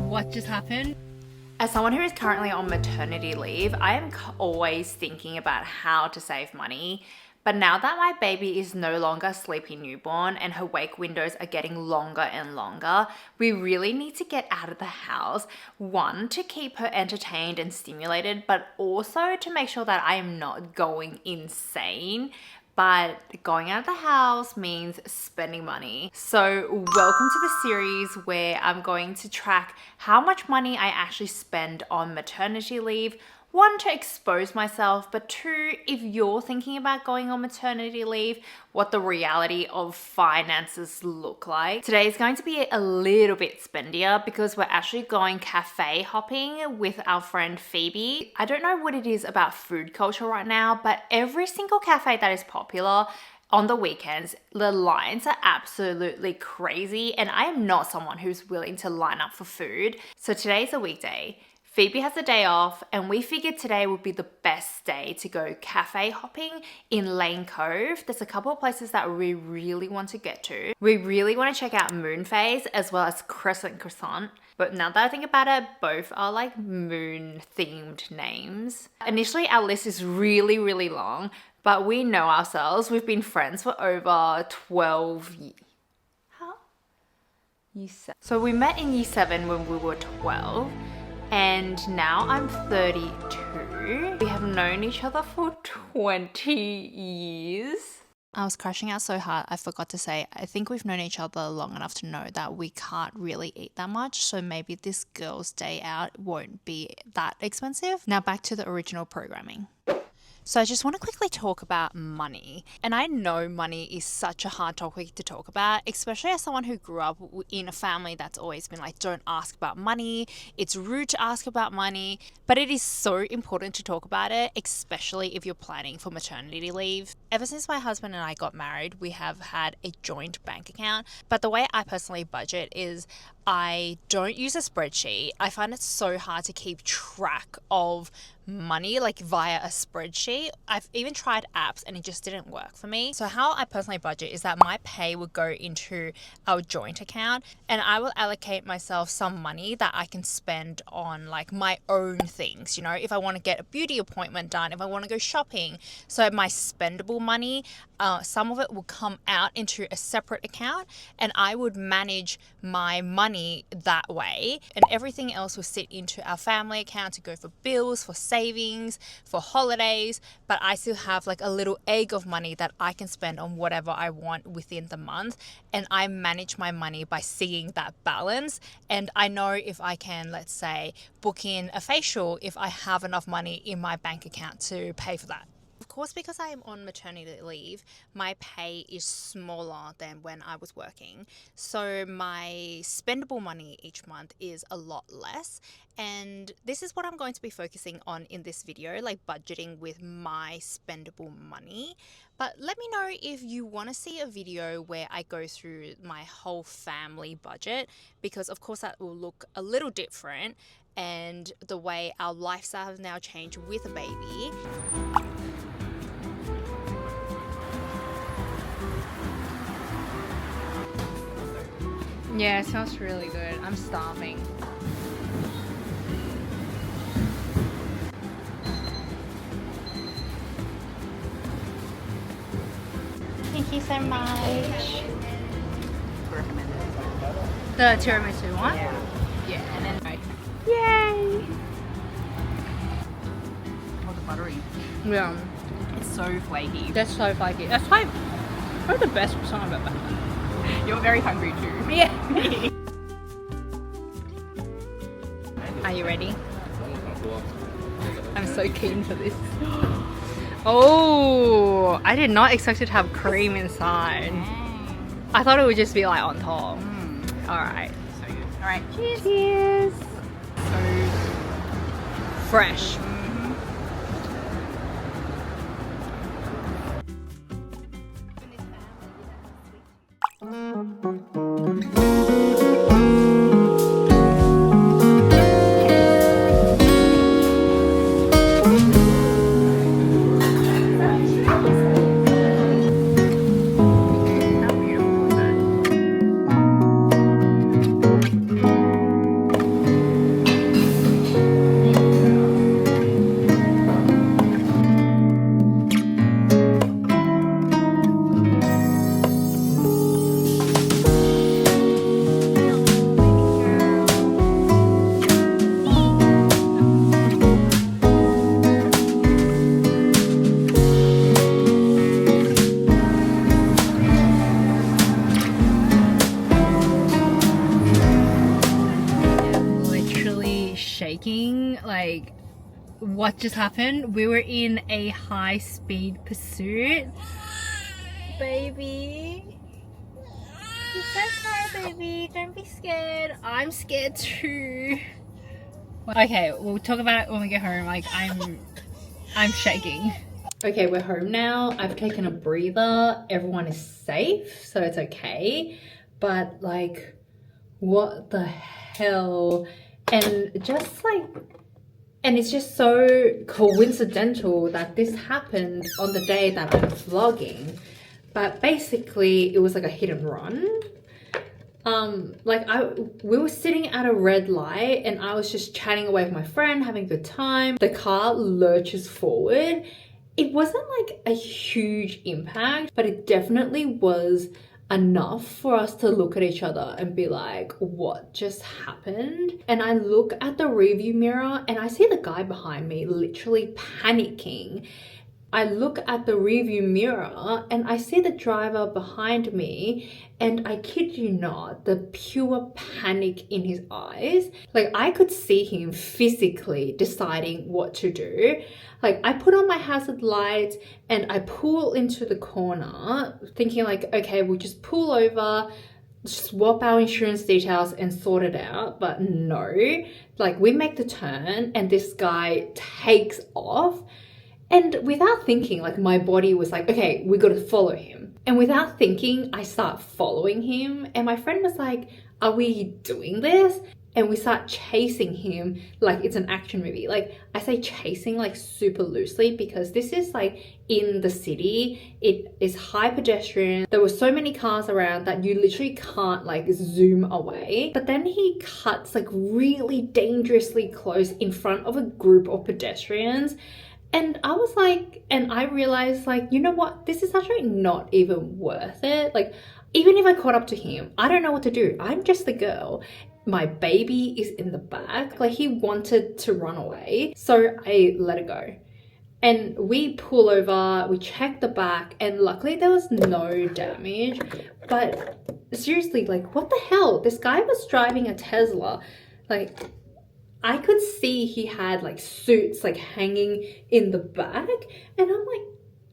What just happened? As someone who is currently on maternity leave, I am always thinking about how to save money. But now that my baby is no longer a sleepy newborn and her wake windows are getting longer and longer, we really need to get out of the house. One, to keep her entertained and stimulated, but also to make sure that I am not going insane. But going out of the house means spending money. So welcome to the series where I'm going to track how much money I actually spend on maternity leave. One, to expose myself, but two, if you're thinking about going on maternity leave, what the reality of finances look like. Today is going to be a little bit spendier because we're actually going cafe hopping with our friend Phoebe. I don't know what it is about food culture right now, but every single cafe that is popular on the weekends, the lines are absolutely crazy, and I am not someone who's willing to line up for food. So today's a weekday. Phoebe has a day off, and we figured today would be the best day to go cafe hopping in Lane Cove. There's a couple of places that we really want to get to. We really want to check out Moon Phase as well as Crescent Croissant. But now that I think about it, both are like moon themed names. Initially, our list is really, really long, but we know ourselves. We've been friends for over 12 years. So we met in year 7 when we were 12. And now I'm 32. We have known each other for 20 years. I was crashing out so hard, I forgot to say, I think we've known each other long enough to know that we can't really eat that much, so maybe this girl's day out won't be that expensive. Now back to the original programming. So I just want to quickly talk about money. And I know money is such a hard topic to talk about, especially as someone who grew up in a family that's always been like, don't ask about money. It's rude to ask about money, but it is so important to talk about it, especially if you're planning for maternity leave. Ever since my husband and I got married, we have had a joint bank account. But the way I personally budget is I don't use a spreadsheet. I find it so hard to keep track of money like via a spreadsheet. I've even tried apps and it just didn't work for me. So how I personally budget is that my pay would go into our joint account and I will allocate myself some money that I can spend on like my own things. You know, if I want to get a beauty appointment done, if I want to go shopping. So my spendable money, some of it will come out into a separate account and I would manage my money that way, and everything else will sit into our family account to go for bills, for savings, for holidays. But I still have like a little egg of money that I can spend on whatever I want within the month, and I manage my money by seeing that balance. And I know if I can, let's say, book in a facial if I have enough money in my bank account to pay for that. Of course, because I am on maternity leave, my pay is smaller than when I was working. So my spendable money each month is a lot less. And this is what I'm going to be focusing on in this video, like budgeting with my spendable money. But let me know if you want to see a video where I go through my whole family budget, because of course that will look a little different, and the way our lifestyle has now changed with a baby. Yeah, it sounds really good. I'm starving. Thank you so much. The tiramisu one? Yeah, and then right. Yay! Oh, the buttery. Yeah, It's so flaky. that's so flaky. That's probably the best croissant I've ever had. You're very hungry too. Yeah. Are you ready? I'm so keen for this. Oh, I did not expect it to have cream inside. I thought it would just be like on top. All right. So good. All right. Cheers. Cheers. So Fresh. like what just happened. We were in a high-speed pursuit. Baby, it's okay, baby. Don't be scared. I'm scared too. Okay, we'll talk about it when we get home. Like I'm shaking. Okay, we're home now. I've taken a breather. Everyone is safe, so it's okay. But like, what the hell? And just like, and it's just so coincidental that this happened on the day that I'm vlogging. But basically, it was like a hit and run. We were sitting at a red light and I was just chatting away with my friend, having a good time. The car lurches forward. It wasn't like a huge impact, but it definitely was enough for us to look at each other and be like, what just happened? And I look at the rearview mirror and I see the guy behind me literally panicking. I look at the rearview mirror and I see the driver behind me, and I kid you not, the pure panic in his eyes. Like, I could see him physically deciding what to do. Like, I put on my hazard lights and I pull into the corner thinking like, okay, we'll just pull over, swap our insurance details and sort it out. But no, like, we make the turn and this guy takes off. And without thinking, like, my body was like, okay, we got to follow him. And without thinking, I start following him. And my friend was like, are we doing this? And we start chasing him like it's an action movie. Like, I say chasing like super loosely because this is like in the city. It is high pedestrian. There were so many cars around that you literally can't like zoom away. But then he cuts like really dangerously close in front of a group of pedestrians. And I was like, and I realized like, you know what? This is actually not even worth it. Like, even if I caught up to him, I don't know what to do. I'm just the girl. My baby is in the back. Like, he wanted to run away. So I let it go. And we pull over, we check the back, and luckily there was no damage. But seriously, like, what the hell? This guy was driving a Tesla. Like, I could see he had like suits like hanging in the back. And I'm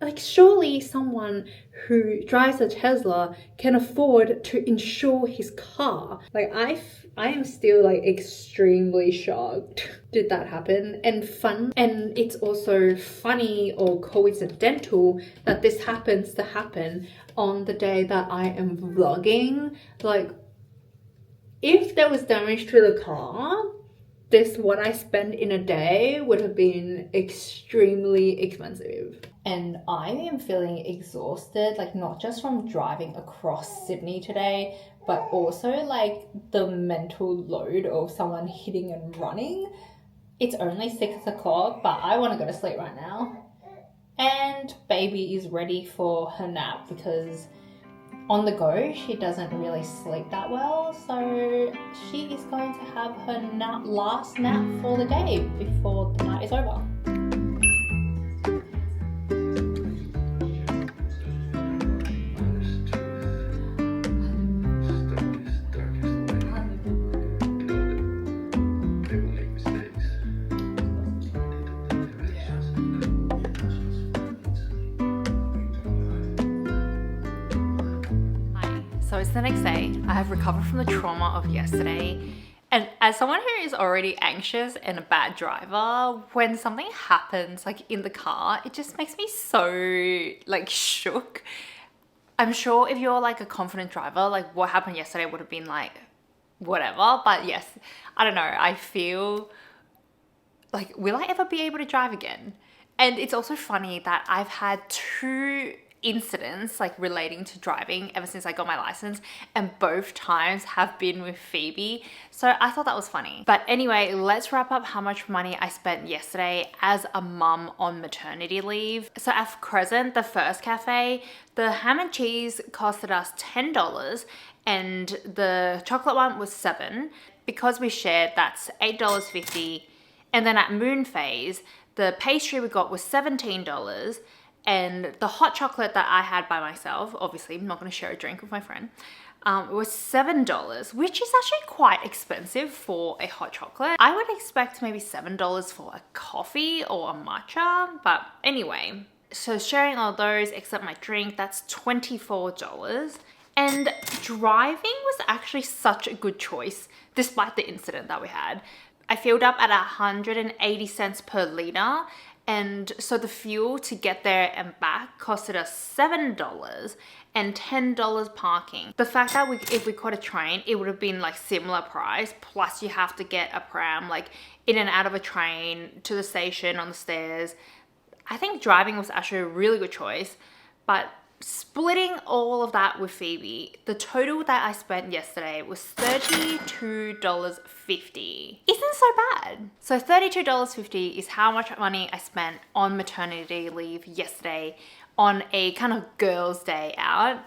like, surely someone who drives a Tesla can afford to insure his car. Like, I am still like extremely shocked. Did that happen? And fun. And it's also funny or coincidental that this happens to happen on the day that I am vlogging. Like, if there was damage to the car, what I spend in a day would have been extremely expensive. And I am feeling exhausted, like not just from driving across Sydney today, but also like the mental load of someone hitting and running. It's only 6 o'clock, but I want to go to sleep right now. And baby is ready for her nap because on the go, she doesn't really sleep that well, so she is going to have her last nap for the day before the night is over. So it's the next day. I have recovered from the trauma of yesterday. And as someone who is already anxious and a bad driver, when something happens like in the car, it just makes me so like shook. I'm sure if you're like a confident driver, like what happened yesterday would have been like whatever. But yes, I don't know. I feel like, will I ever be able to drive again? And it's also funny that I've had 2 incidents like relating to driving ever since I got my license, and both times have been with Phoebe, so I thought that was funny. But anyway, let's wrap up how much money I spent yesterday as a mum on maternity leave. So at Crescent, the first cafe, the ham and cheese costed us $10 and the chocolate one was $7. Because we shared, that's $8.50. And then at Moon Phase, the pastry we got was $17 and the hot chocolate that I had by myself, obviously I'm not going to share a drink with my friend, it was $7, which is actually quite expensive for a hot chocolate. I would expect maybe $7 for a coffee or a matcha, but anyway. So sharing all those except my drink, that's $24. And driving was actually such a good choice despite the incident that we had. I filled up at 180 cents per liter, and so the fuel to get there and back costed us $7 and $10 parking. The fact that if we caught a train, it would have been like similar price, plus you have to get a pram like in and out of a train to the station on the stairs. I think driving was actually a really good choice, but splitting all of that with Phoebe, the total that I spent yesterday was $32.50. Isn't so bad. So $32.50 is how much money I spent on maternity leave yesterday on a kind of girls' day out.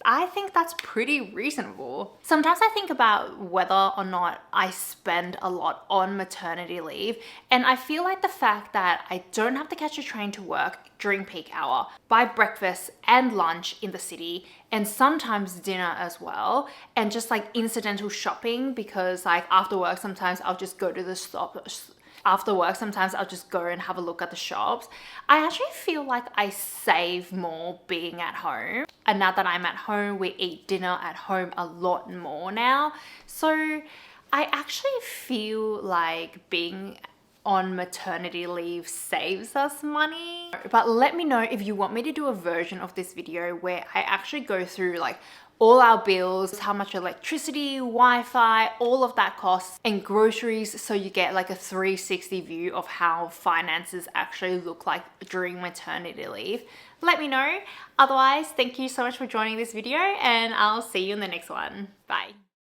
I think that's pretty reasonable. Sometimes I think about whether or not I spend a lot on maternity leave, and I feel like the fact that I don't have to catch a train to work during peak hour, buy breakfast and lunch in the city, and sometimes dinner as well, and just like incidental shopping, because like after work sometimes I'll just go to the sometimes I'll just go and have a look at the shops. I actually feel like I save more being at home. And now that I'm at home, we eat dinner at home a lot more now. So I actually feel like being on maternity leave saves us money. But let me know if you want me to do a version of this video where I actually go through like all our bills, how much electricity, Wi-Fi, all of that costs, and groceries, so you get like a 360 view of how finances actually look like during maternity leave. Let me know. Otherwise, thank you so much for joining this video, and I'll see you in the next one. Bye.